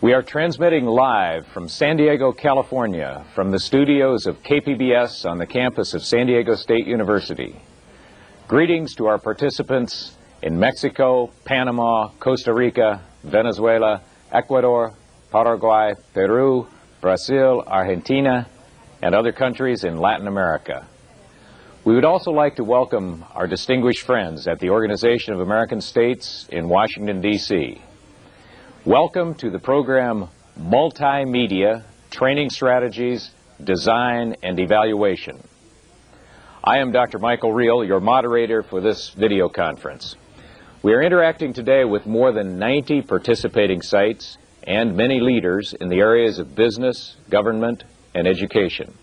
We are transmitting live from San Diego, California, from the studios of KPBS on the campus of San Diego State University. Greetings to our participants in Mexico, Panama, Costa Rica, Venezuela, Ecuador, Paraguay, Peru, Brazil, Argentina, and other countries in Latin America. We would also like to welcome our distinguished friends at the Organization of American States in Washington, D.C. Welcome to the program Multimedia, Training Strategies, Design, and Evaluation. I am Dr. Michael Reel, your moderator for this video conference. We are interacting today with more than 90 participating sites and many leaders in the areas of business, government, and education.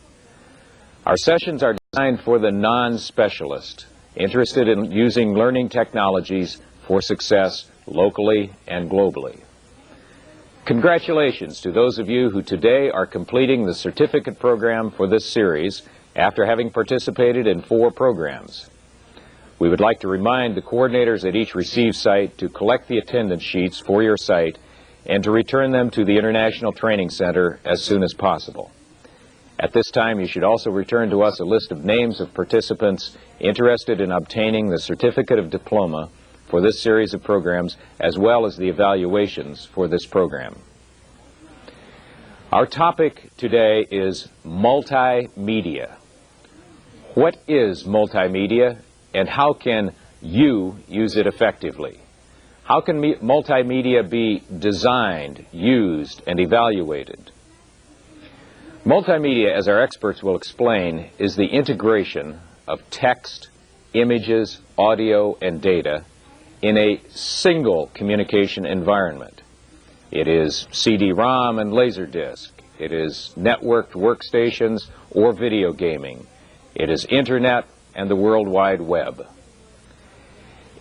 Our sessions are designed for the non-specialist, interested in using learning technologies for success locally and globally. Congratulations to those of you who today are completing the certificate program for this series after having participated in 4 programs. We would like to remind the coordinators at each receive site to collect the attendance sheets for your site and to return them to the International Training Center as soon as possible. At this time, you should also return to us a list of names of participants interested in obtaining the Certificate of Diploma for this series of programs, as well as the evaluations for this program. Our topic today is multimedia. What is multimedia, and how can you use it effectively? How can multimedia be designed, used, and evaluated? Multimedia, as our experts will explain, is the integration of text, images, audio, and data in a single communication environment. It is CD-ROM and Laserdisc. It is networked workstations or video gaming. It is Internet and the World Wide Web.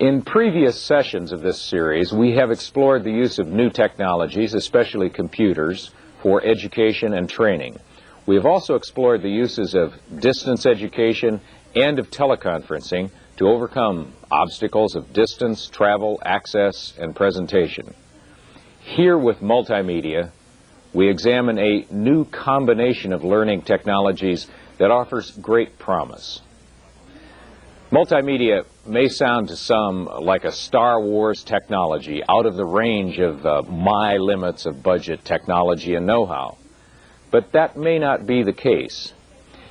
In previous sessions of this series, we have explored the use of new technologies, especially computers, for education and training. We have also explored the uses of distance education and of teleconferencing to overcome obstacles of distance, travel, access, and presentation. Here with multimedia, we examine a new combination of learning technologies that offers great promise. Multimedia may sound to some like a Star Wars technology out of the range of my limits of budget, technology, and know-how. But that may not be the case.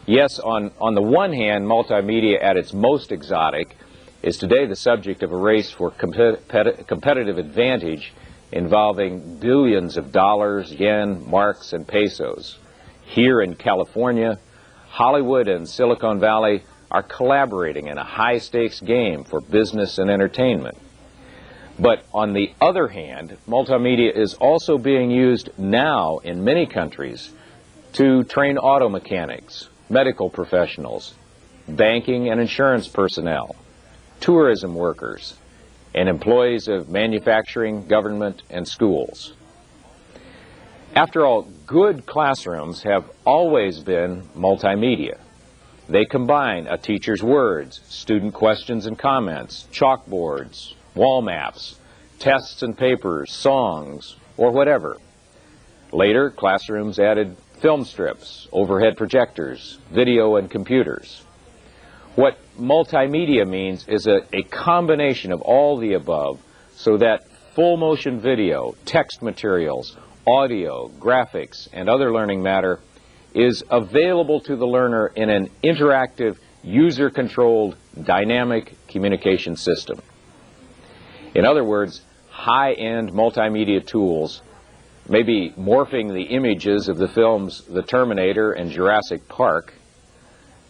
Yes, on the one hand, multimedia at its most exotic is today the subject of a race for competitive advantage involving billions of dollars, yen, marks, and pesos. Here in California, Hollywood and Silicon Valley are collaborating in a high-stakes game for business and entertainment. But on the other hand, multimedia is also being used now in many countries to train auto mechanics, medical professionals, banking and insurance personnel, tourism workers, and employees of manufacturing, government, and schools. After all, good classrooms have always been multimedia. They combine a teacher's words, student questions and comments, chalkboards, wall maps, tests and papers, songs, or whatever. Later, classrooms added film strips, overhead projectors, video, and computers. What multimedia means is a combination of all the above so that full motion video, text materials, audio, graphics, and other learning matter is available to the learner in an interactive, user-controlled, dynamic communication system. In other words, high-end multimedia tools may be morphing the images of the films The Terminator and Jurassic Park,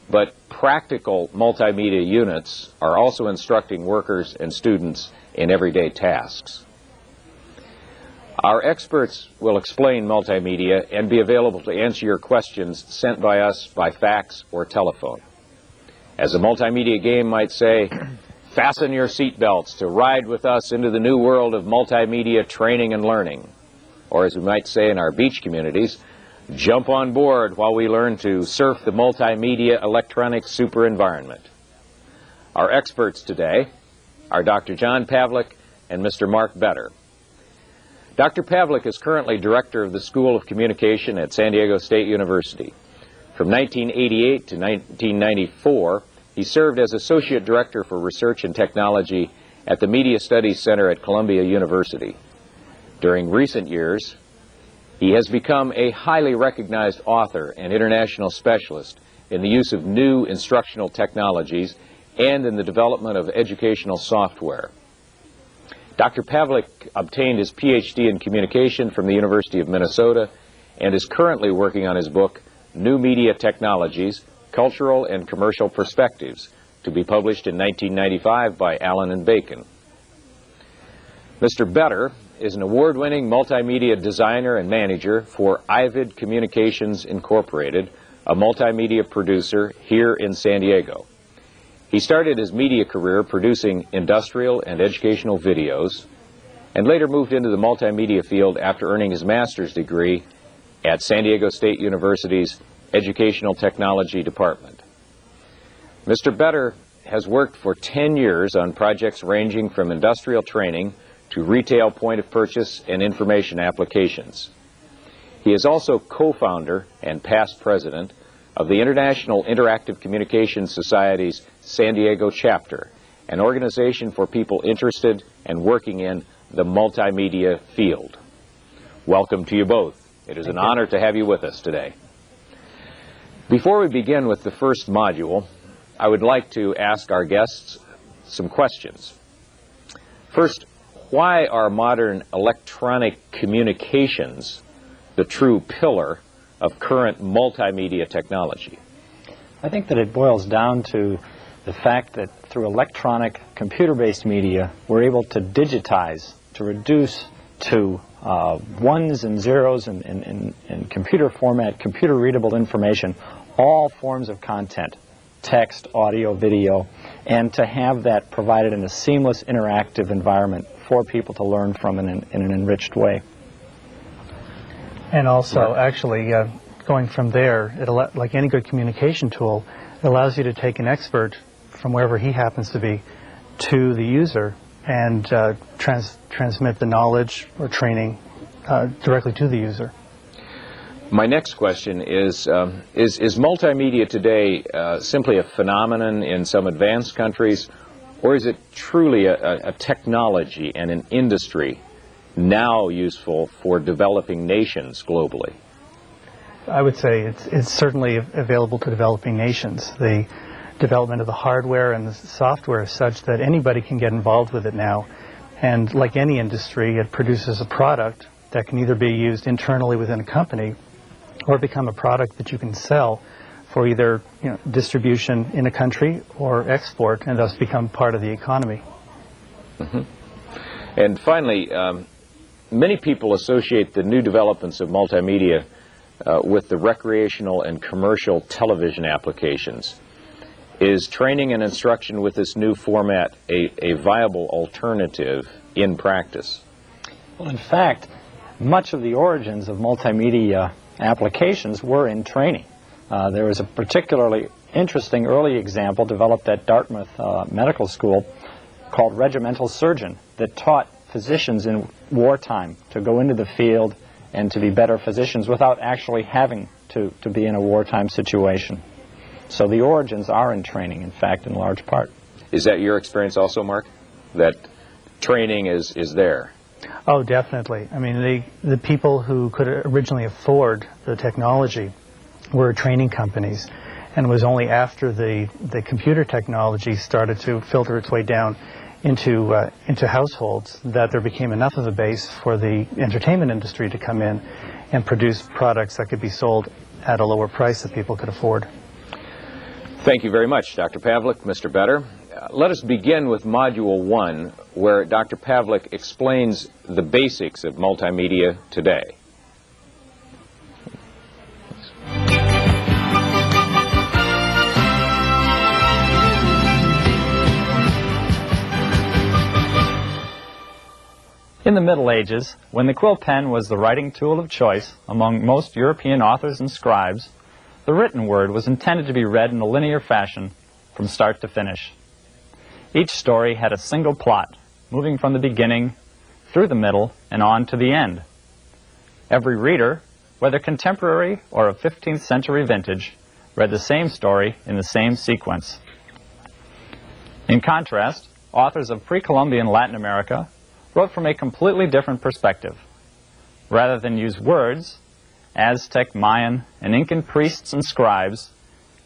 but practical multimedia units are also instructing workers and students in everyday tasks. Our experts will explain multimedia and be available to answer your questions sent by us by fax or telephone. As a multimedia game might say, fasten your seatbelts to ride with us into the new world of multimedia training and learning. Or as we might say in our beach communities, jump on board while we learn to surf the multimedia electronic super environment. Our experts today are Dr. John Pavlik and Mr. Mark Better. Dr. Pavlik is currently director of the School of Communication at San Diego State University. From 1988 to 1994, he served as Associate Director for Research and Technology at the Media Studies Center at Columbia University. During recent years, he has become a highly recognized author and international specialist in the use of new instructional technologies and in the development of educational software. Dr. Pavlik obtained his Ph.D. in communication from the University of Minnesota and is currently working on his book, New Media Technologies, Cultural and Commercial Perspectives, to be published in 1995 by Allen and Bacon. Mr. Better is an award-winning multimedia designer and manager for Ivid Communications Incorporated, a multimedia producer here in San Diego. He started his media career producing industrial and educational videos, and later moved into the multimedia field after earning his master's degree at San Diego State University's Educational Technology Department. Mr. Better has worked for 10 years on projects ranging from industrial training to retail point of purchase and information applications. He is also co-founder and past president of the International Interactive Communications Society's San Diego chapter, an organization for people interested and working in the multimedia field. Welcome to you both. It is an honor to have you with us today. Before we begin with the first module, I would like to ask our guests some questions. First, why are modern electronic communications the true pillar of current multimedia technology? I think that it boils down to the fact that through electronic computer-based media, we're able to digitize, to reduce to ones and zeros in computer format, computer-readable information, all forms of content, text, audio, video, and to have that provided in a seamless, interactive environment for people to learn from in an enriched way. And also, actually, going from there, like any good communication tool, it allows you to take an expert from wherever he happens to be to the user and transmit the knowledge or training directly to the user. My next question is multimedia today simply a phenomenon in some advanced countries, or is it truly a technology and an industry now useful for developing nations globally? I would say it's certainly available to developing nations. The development of the hardware and the software is such that anybody can get involved with it now. And like any industry, it produces a product that can either be used internally within a company or become a product that you can sell for either distribution in a country or export, and thus become part of the economy. Mm-hmm. And finally, many people associate the new developments of multimedia with the recreational and commercial television applications. Is training and instruction with this new format a viable alternative in practice? Well, in fact, much of the origins of multimedia applications were in training. There was a particularly interesting early example developed at Dartmouth Medical School called Regimental Surgeon that taught physicians in wartime to go into the field and to be better physicians without actually having to be in a wartime situation. So the origins are in training, in fact, in large part. Is that your experience also, Mark? That training is there? Oh, definitely. I mean, the people who could originally afford the technology were training companies, and it was only after the computer technology started to filter its way down into households that there became enough of a base for the entertainment industry to come in and produce products that could be sold at a lower price that people could afford. Thank you very much, Dr. Pavlik, Mr. Better. Let us begin with Module 1, where Dr. Pavlik explains the basics of multimedia today. In the Middle Ages, when the quill pen was the writing tool of choice among most European authors and scribes, the written word was intended to be read in a linear fashion from start to finish. Each story had a single plot, moving from the beginning through the middle, and on to the end. Every reader, whether contemporary or of 15th century vintage, read the same story in the same sequence. In contrast, authors of pre-Columbian Latin America wrote from a completely different perspective. Rather than use words, Aztec, Mayan, and Incan priests and scribes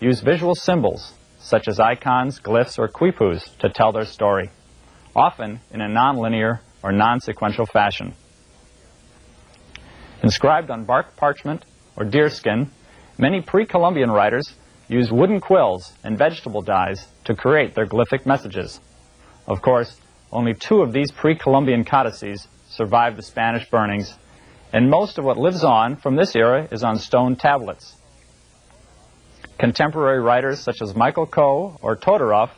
used visual symbols, such as icons, glyphs, or quipus, to tell their story, often in a non-linear or non-sequential fashion. Inscribed on bark parchment or deerskin, many pre-Columbian writers used wooden quills and vegetable dyes to create their glyphic messages. Of course, only 2 of these pre-Columbian codices survived the Spanish burnings, and most of what lives on from this era is on stone tablets. Contemporary writers such as Michael Coe or Todorov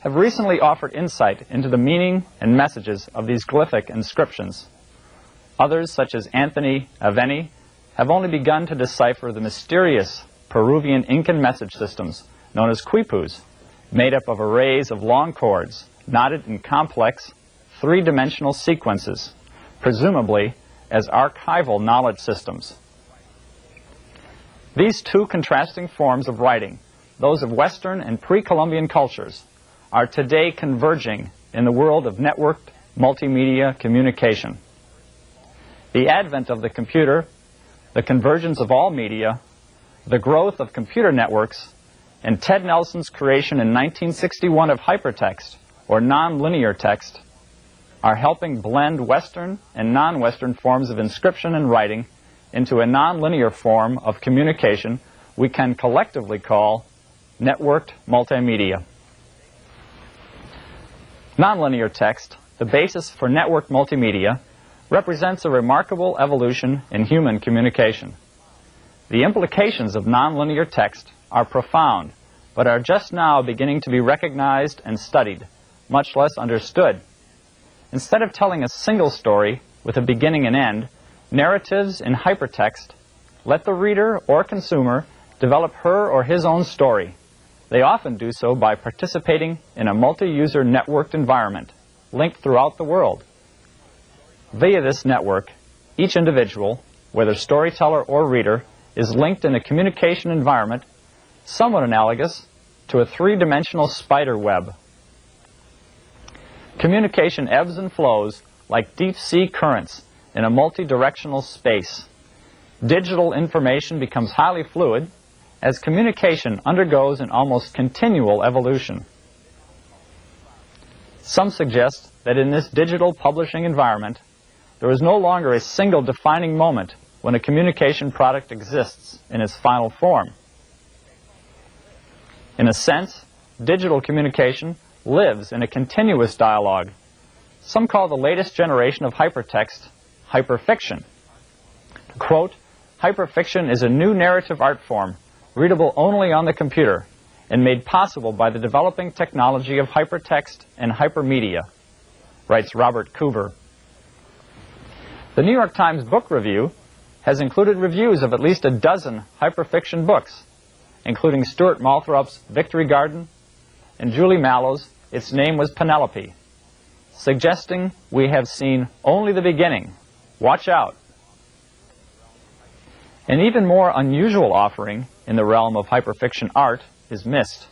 have recently offered insight into the meaning and messages of these glyphic inscriptions. Others, such as Anthony Aveni, have only begun to decipher the mysterious Peruvian Incan message systems known as quipus, made up of arrays of long cords knotted in complex, 3-dimensional sequences, presumably as archival knowledge systems. These 2 contrasting forms of writing, those of Western and pre-Columbian cultures, are today converging in the world of networked multimedia communication. The advent of the computer, the convergence of all media, the growth of computer networks, and Ted Nelson's creation in 1961 of hypertext, or nonlinear text, are helping blend Western and non-Western forms of inscription and writing into a nonlinear form of communication we can collectively call networked multimedia. Nonlinear text, the basis for networked multimedia, represents a remarkable evolution in human communication. The implications of nonlinear text are profound, but are just now beginning to be recognized and studied, much less understood. Instead of telling a single story with a beginning and end, narratives in hypertext let the reader or consumer develop her or his own story. They often do so by participating in a multi-user networked environment linked throughout the world. Via this network, each individual, whether storyteller or reader, is linked in a communication environment somewhat analogous to a 3-dimensional spider web. Communication ebbs and flows like deep-sea currents in a multi-directional space. Digital information becomes highly fluid as communication undergoes an almost continual evolution. Some suggest that in this digital publishing environment, there is no longer a single defining moment when a communication product exists in its final form. In a sense, digital communication lives in a continuous dialogue. Some call the latest generation of hypertext hyperfiction. To quote, "Hyperfiction is a new narrative art form, readable only on the computer, and made possible by the developing technology of hypertext and hypermedia," writes Robert Coover. The New York Times Book Review has included reviews of at least a dozen hyperfiction books, including Stuart Malthrop's Victory Garden and Julie Mallow's Its Name Was Penelope, suggesting we have seen only the beginning. Watch out. An even more unusual offering in the realm of hyperfiction art is Myst,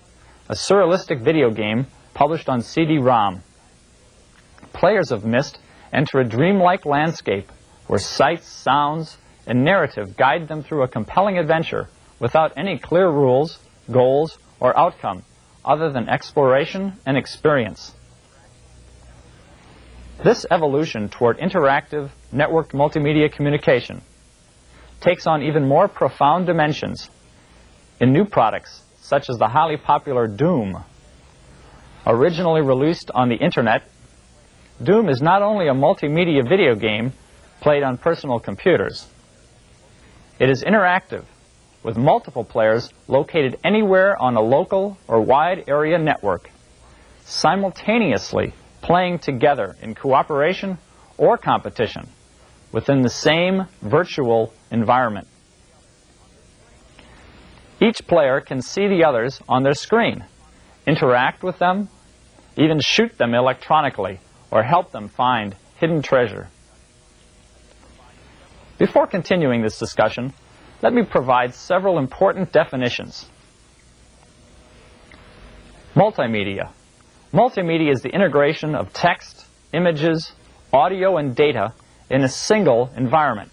a surrealistic video game published on CD-ROM. Players of Myst enter a dreamlike landscape where sights, sounds, and narrative guide them through a compelling adventure without any clear rules, goals, or outcome other than exploration and experience. This evolution toward interactive, networked multimedia communication takes on even more profound dimensions in new products such as the highly popular Doom. Originally released on the Internet, Doom is not only a multimedia video game played on personal computers. It is interactive, with multiple players located anywhere on a local or wide area network, simultaneously playing together in cooperation or competition within the same virtual environment. Each player can see the others on their screen, interact with them, even shoot them electronically or help them find hidden treasure, Before continuing this discussion, let me provide several important definitions. Multimedia. Multimedia is the integration of text, images, audio, and data in a single environment.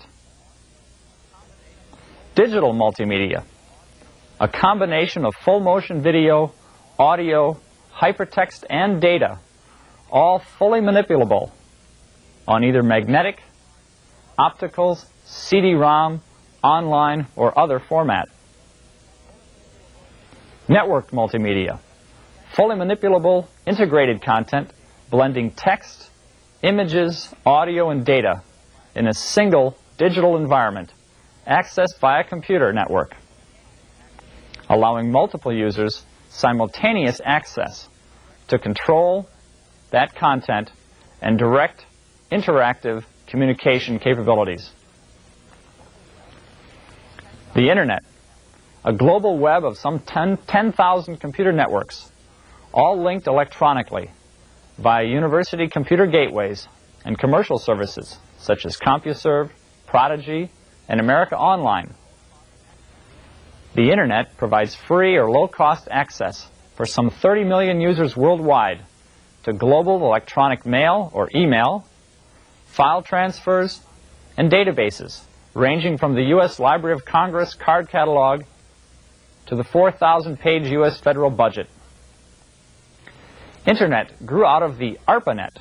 Digital multimedia. A combination of full-motion video, audio, hypertext, and data, all fully manipulable on either magnetic, opticals, CD-ROM, online, or other format. Networked multimedia. Fully manipulable, integrated content, blending text, images, audio, and data in a single digital environment, accessed via computer network, allowing multiple users simultaneous access to control that content and direct interactive communication capabilities. The Internet, a global web of some 10,000 computer networks, all linked electronically via university computer gateways and commercial services such as CompuServe, Prodigy, and America Online. The Internet provides free or low-cost access for some 30 million users worldwide to global electronic mail or email, file transfers, and databases ranging from the U.S. Library of Congress card catalog to the 4,000-page U.S. federal budget. Internet grew out of the ARPANET,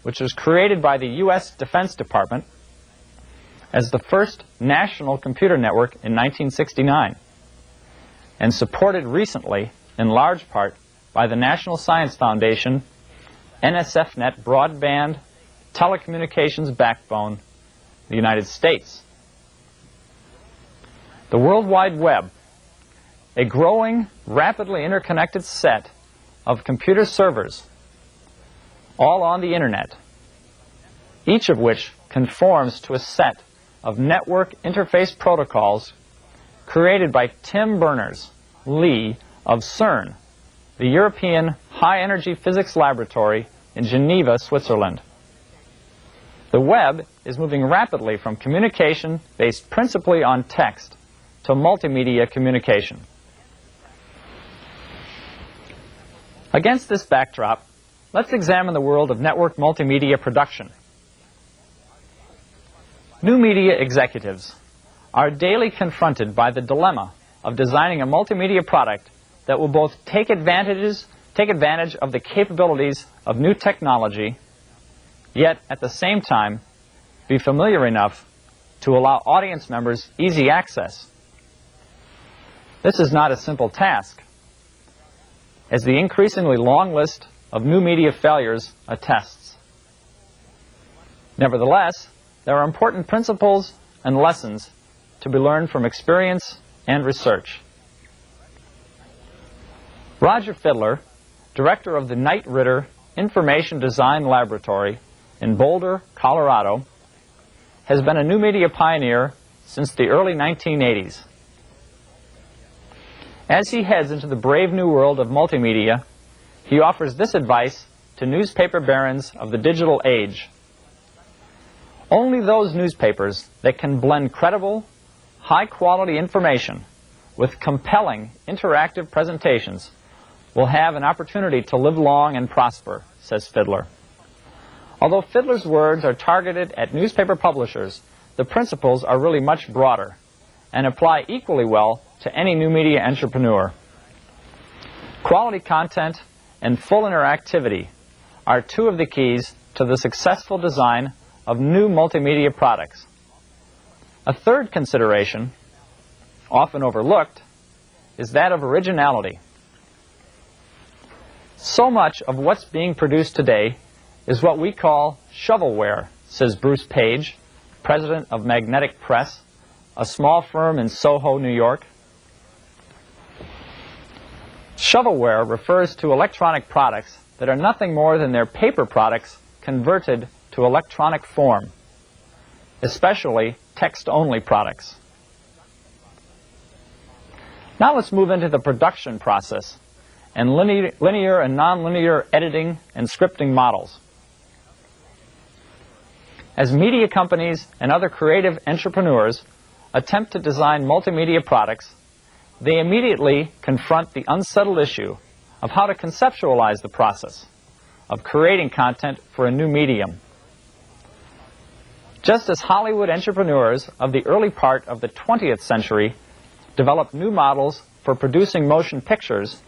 which was created by the U.S. Defense Department as the first national computer network in 1969, and supported recently, in large part, by the National Science Foundation, NSFNet broadband telecommunications backbone, the United States. The World Wide Web, a growing, rapidly interconnected set of computer servers, all on the Internet, each of which conforms to a set of network interface protocols created by Tim Berners-Lee of CERN, the European High Energy Physics Laboratory in Geneva, Switzerland. The web is moving rapidly from communication based principally on text to multimedia communication. Against this backdrop, let's examine the world of network multimedia production. New media executives are daily confronted by the dilemma of designing a multimedia product that will both take advantage of the capabilities of new technology, yet at the same time be familiar enough to allow audience members easy access. This is not a simple task, as the increasingly long list of new media failures attests. Nevertheless, there are important principles and lessons to be learned from experience and research. Roger Fidler, director of the Knight Ridder Information Design Laboratory in Boulder, Colorado, has been a new media pioneer since the early 1980s. As he heads into the brave new world of multimedia, he offers this advice to newspaper barons of the digital age. Only those newspapers that can blend credible, high-quality information with compelling interactive presentations will have an opportunity to live long and prosper, says Fidler. Although Fidler's words are targeted at newspaper publishers, the principles are really much broader and apply equally well to any new media entrepreneur. Quality content and full interactivity are two of the keys to the successful design of new multimedia products. A third consideration, often overlooked, is that of originality. So much of what's being produced today is what we call shovelware, says Bruce Page, president of Magnetic Press, a small firm in Soho, New York. Shovelware refers to electronic products that are nothing more than their paper products converted to electronic form, especially text-only products. Now let's move into the production process and linear and nonlinear editing and scripting models. As media companies and other creative entrepreneurs attempt to design multimedia products, they immediately confront the unsettled issue of how to conceptualize the process of creating content for a new medium. Just as Hollywood entrepreneurs of the early part of the 20th century developed new models for producing motion pictures,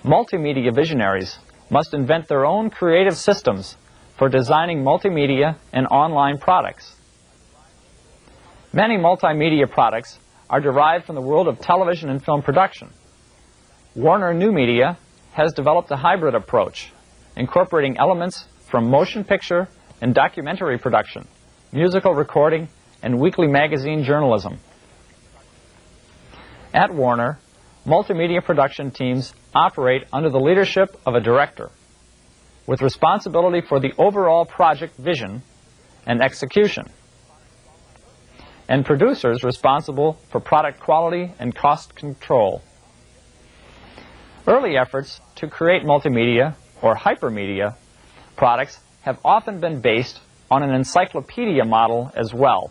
multimedia visionaries must invent their own creative systems for designing multimedia and online products. Many multimedia products are derived from the world of television and film production. Warner New Media has developed a hybrid approach, incorporating elements from motion picture and documentary production, musical recording, and weekly magazine journalism. At Warner, multimedia production teams operate under the leadership of a director, with responsibility for the overall project vision and execution, and producers responsible for product quality and cost control. Early efforts to create multimedia or hypermedia products have often been based on an encyclopedia model as well.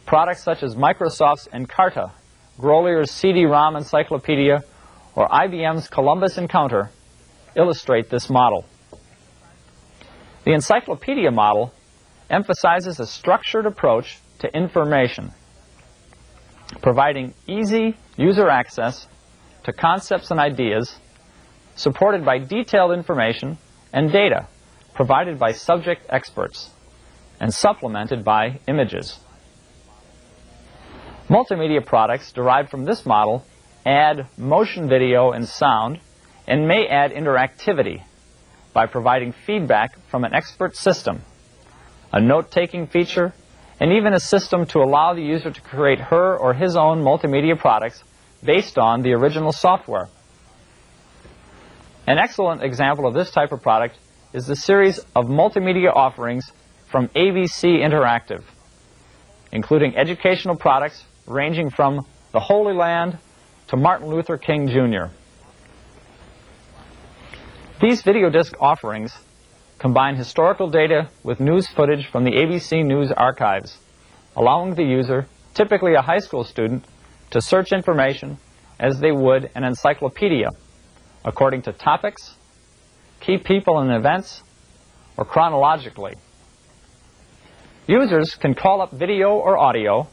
Products such as Microsoft's Encarta, Grolier's CD-ROM encyclopedia, or IBM's Columbus Encounter illustrate this model. The encyclopedia model emphasizes a structured approach to information, providing easy user access to concepts and ideas, supported by detailed information and data provided by subject experts, and supplemented by images. Multimedia products derived from this model add motion video and sound, and may add interactivity by providing feedback from an expert system, a note-taking feature, and even a system to allow the user to create her or his own multimedia products based on the original software. An excellent example of this type of product is the series of multimedia offerings from ABC Interactive, including educational products ranging from the Holy Land to Martin Luther King Jr. These video disc offerings combine historical data with news footage from the ABC News archives, allowing the user, typically a high school student, to search information as they would an encyclopedia, according to topics, key people and events, or chronologically. Users can call up video or audio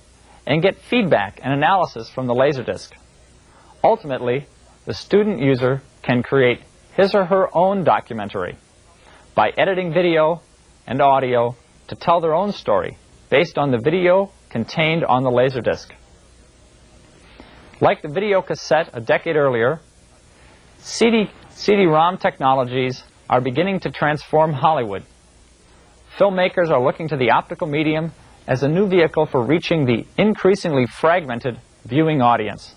and get feedback and analysis from the Laserdisc. Ultimately, the student user can create his or her own documentary by editing video and audio to tell their own story based on the video contained on the Laserdisc. Like the video cassette a decade earlier, CD-ROM technologies are beginning to transform Hollywood. Filmmakers are looking to the optical medium as a new vehicle for reaching the increasingly fragmented viewing audience.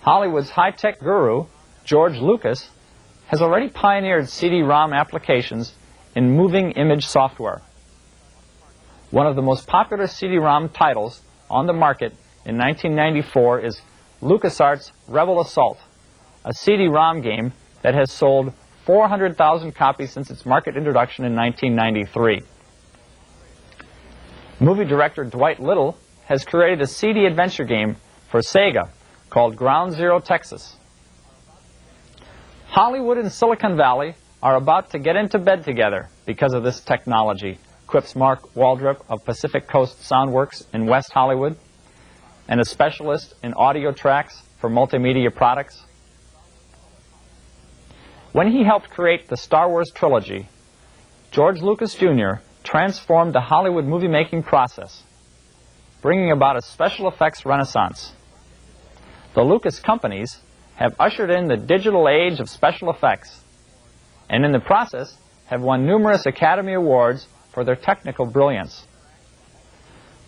Hollywood's high-tech guru, George Lucas, has already pioneered CD-ROM applications in moving image software. One of the most popular CD-ROM titles on the market in 1994 is LucasArts' Rebel Assault, a CD-ROM game that has sold 400,000 copies since its market introduction in 1993. Movie director Dwight Little has created a CD adventure game for Sega called Ground Zero Texas. Hollywood and Silicon Valley are about to get into bed together because of this technology, quips Mark Waldrop of Pacific Coast Soundworks in West Hollywood, and a specialist in audio tracks for multimedia products. When he helped create the Star Wars trilogy, George Lucas Jr. transformed the Hollywood movie-making process, bringing about a special effects renaissance. The Lucas companies have ushered in the digital age of special effects, and in the process have won numerous Academy Awards for their technical brilliance.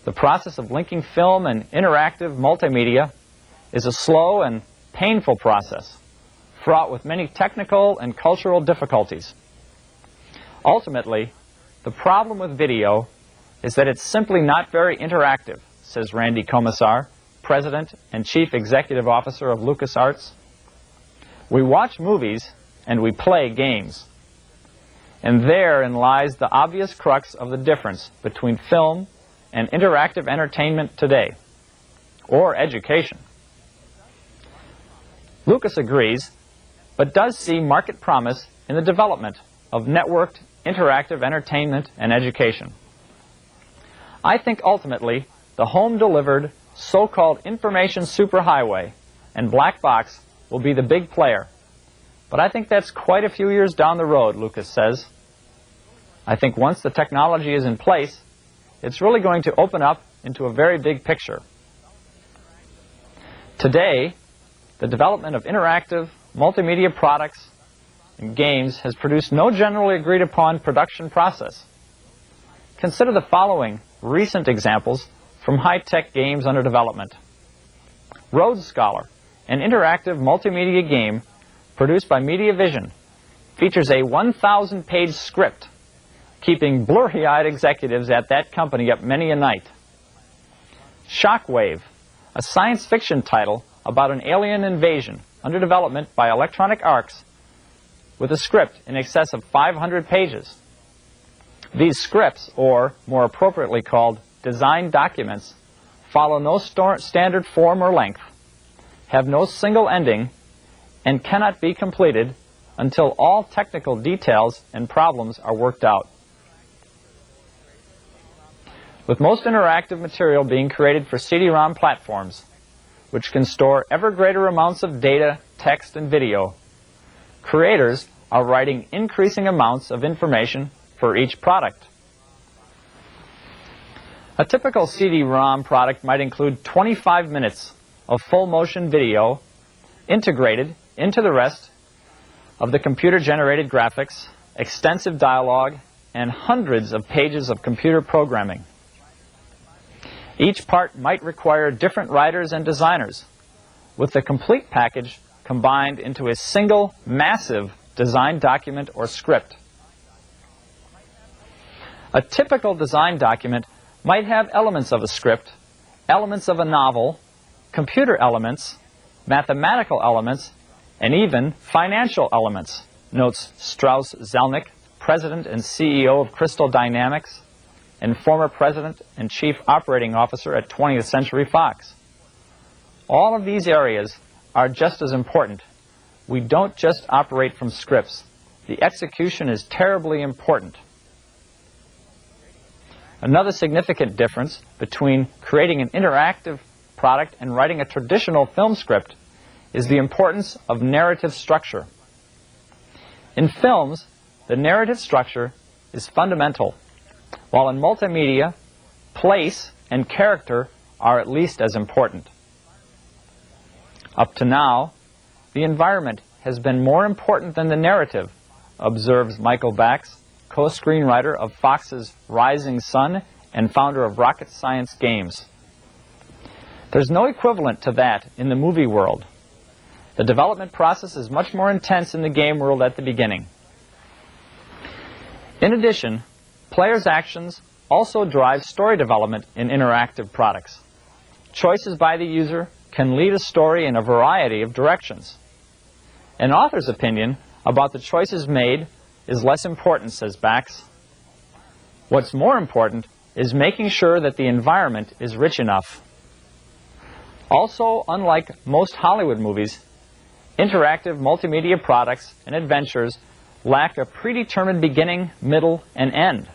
The process of linking film and interactive multimedia is a slow and painful process, fraught with many technical and cultural difficulties. Ultimately, the problem with video is that it's simply not very interactive, says Randy Komisar, President and Chief Executive Officer of LucasArts. We watch movies and we play games. And therein lies the obvious crux of the difference between film and interactive entertainment today, or education. Lucas agrees, but does see market promise in the development of networked interactive entertainment and education. I think ultimately the home-delivered so-called information superhighway and black box will be the big player. But I think that's quite a few years down the road, Lucas says. I think once the technology is in place, it's really going to open up into a very big picture. Today, the development of interactive multimedia products and games has produced no generally agreed upon production process. Consider the following recent examples from high-tech games under development. Rhodes Scholar, an interactive multimedia game produced by MediaVision, features a 1,000-page script, keeping blurry-eyed executives at that company up many a night. Shockwave, a science fiction title about an alien invasion under development by Electronic Arts, with a script in excess of 500 pages. These scripts, or more appropriately called design documents, follow no standard form or length, have no single ending, and cannot be completed until all technical details and problems are worked out. With most interactive material being created for CD-ROM platforms, which can store ever greater amounts of data, text, and video, creators are writing increasing amounts of information for each product. A typical CD-ROM product might include 25 minutes of full-motion video integrated into the rest of the computer-generated graphics, extensive dialogue, and hundreds of pages of computer programming. Each part might require different writers and designers, with the complete package combined into a single, massive design document or script. A typical design document might have elements of a script, elements of a novel, computer elements, mathematical elements, and even financial elements, notes Strauss Zelnick, president and CEO of Crystal Dynamics, and former president and chief operating officer at 20th Century Fox. All of these areas are just as important. We don't just operate from scripts. The execution is terribly important. Another significant difference between creating an interactive product and writing a traditional film script is the importance of narrative structure. In films, the narrative structure is fundamental, while in multimedia, place and character are at least as important. Up to now, the environment has been more important than the narrative, observes Michael Bax, co-screenwriter of Fox's Rising Sun and founder of Rocket Science Games. There's no equivalent to that in the movie world. The development process is much more intense in the game world at the beginning. In addition, players' actions also drive story development in interactive products. Choices by the user can lead a story in a variety of directions. An author's opinion about the choices made is less important, says Bax. What's more important is making sure that the environment is rich enough. Also, unlike most Hollywood movies, interactive multimedia products and adventures lack a predetermined beginning, middle, and end.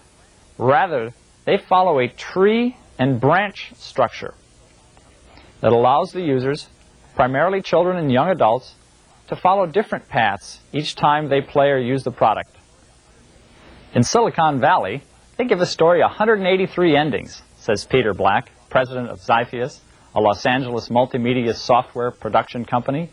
Rather, they follow a tree and branch structure that allows the users, primarily children and young adults, to follow different paths each time they play or use the product. In Silicon Valley, they give a story 183 endings, says Peter Black, president of Xiphius, a Los Angeles multimedia software production company.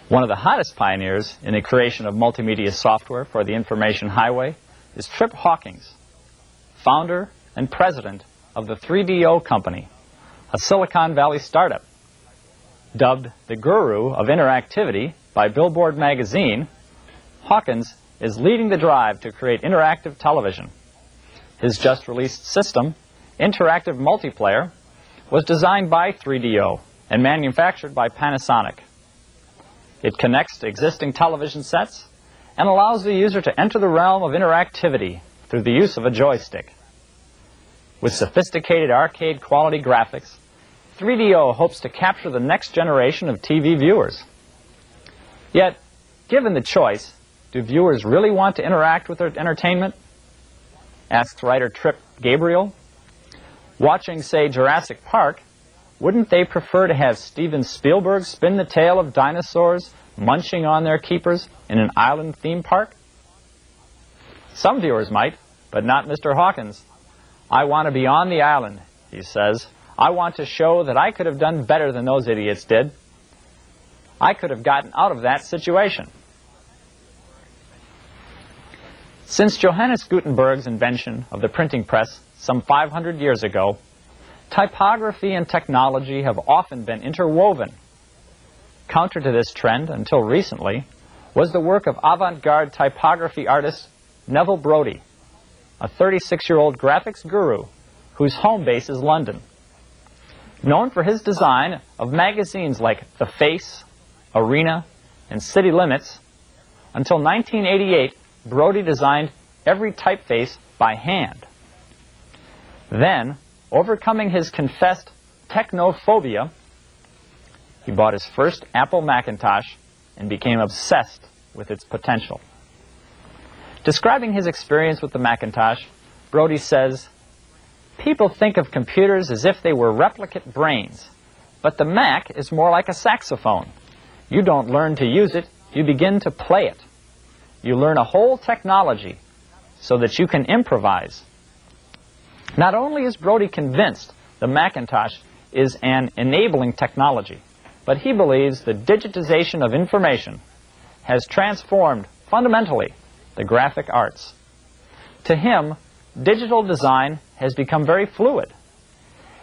One of the hottest pioneers in the creation of multimedia software for the information highway is Trip Hawkins, founder and president of the 3DO Company, a Silicon Valley startup. Dubbed the guru of interactivity by Billboard magazine, Hawkins is leading the drive to create interactive television. His just-released system, Interactive Multiplayer, was designed by 3DO and manufactured by Panasonic. It connects to existing television sets and allows the user to enter the realm of interactivity through the use of a joystick. With sophisticated arcade-quality graphics, 3DO hopes to capture the next generation of TV viewers. Yet, given the choice, do viewers really want to interact with their entertainment? Asks writer Trip Gabriel. Watching, say, Jurassic Park, wouldn't they prefer to have Steven Spielberg spin the tale of dinosaurs munching on their keepers in an island theme park? Some viewers might, but not Mr. Hawkins. I want to be on the island, he says. I want to show that I could have done better than those idiots did. I could have gotten out of that situation. Since Johannes Gutenberg's invention of the printing press some 500 years ago, typography and technology have often been interwoven. Counter to this trend, until recently, was the work of avant-garde typography artist Neville Brody, a 36-year-old graphics guru whose home base is London. Known for his design of magazines like The Face, Arena, and City Limits, until 1988, Brody designed every typeface by hand. Then, overcoming his confessed technophobia, he bought his first Apple Macintosh and became obsessed with its potential. Describing his experience with the Macintosh, Brody says, "People think of computers as if they were replicate brains, but the Mac is more like a saxophone. You don't learn to use it, you begin to play it. You learn a whole technology so that you can improvise." Not only is Brody convinced the Macintosh is an enabling technology, but he believes the digitization of information has transformed fundamentally the graphic arts. To him, digital design has become very fluid.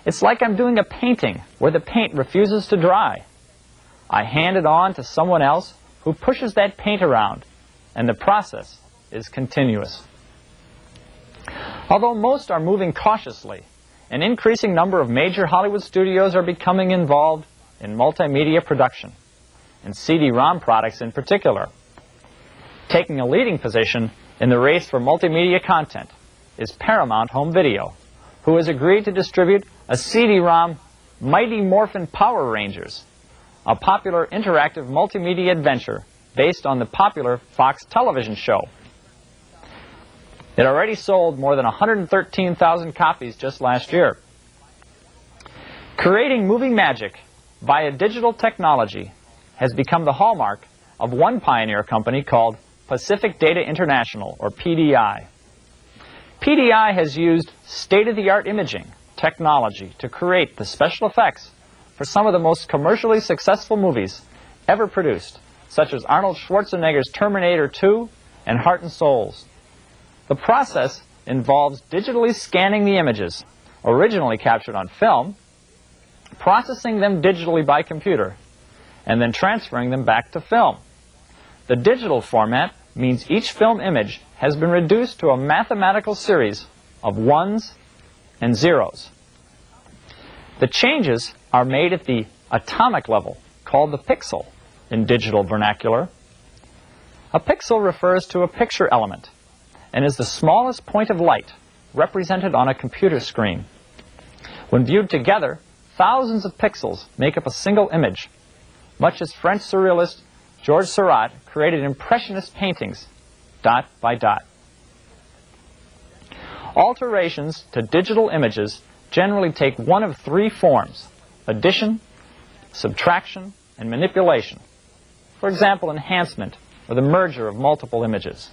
It's like I'm doing a painting where the paint refuses to dry. I hand it on to someone else who pushes that paint around, and the process is continuous. Although most are moving cautiously, an increasing number of major Hollywood studios are becoming involved in multimedia production, and CD-ROM products in particular. Taking a leading position in the race for multimedia content is Paramount Home Video, who has agreed to distribute a CD-ROM Mighty Morphin Power Rangers, a popular interactive multimedia adventure based on the popular Fox television show. It already sold more than 113,000 copies just last year. Creating movie magic via digital technology has become the hallmark of one pioneer company called Pacific Data International, or PDI. PDI has used state-of-the-art imaging technology to create the special effects for some of the most commercially successful movies ever produced, such as Arnold Schwarzenegger's Terminator 2 and Heart and Souls. The process involves digitally scanning the images, originally captured on film, processing them digitally by computer, and then transferring them back to film. The digital format means each film image has been reduced to a mathematical series of ones and zeros. The changes are made at the atomic level, called the pixel in digital vernacular. A pixel refers to a picture element and is the smallest point of light represented on a computer screen. When viewed together, thousands of pixels make up a single image, much as French surrealist Georges Seurat created impressionist paintings, dot by dot. Alterations to digital images generally take one of three forms: addition, subtraction, and manipulation. For example, enhancement, or the merger of multiple images.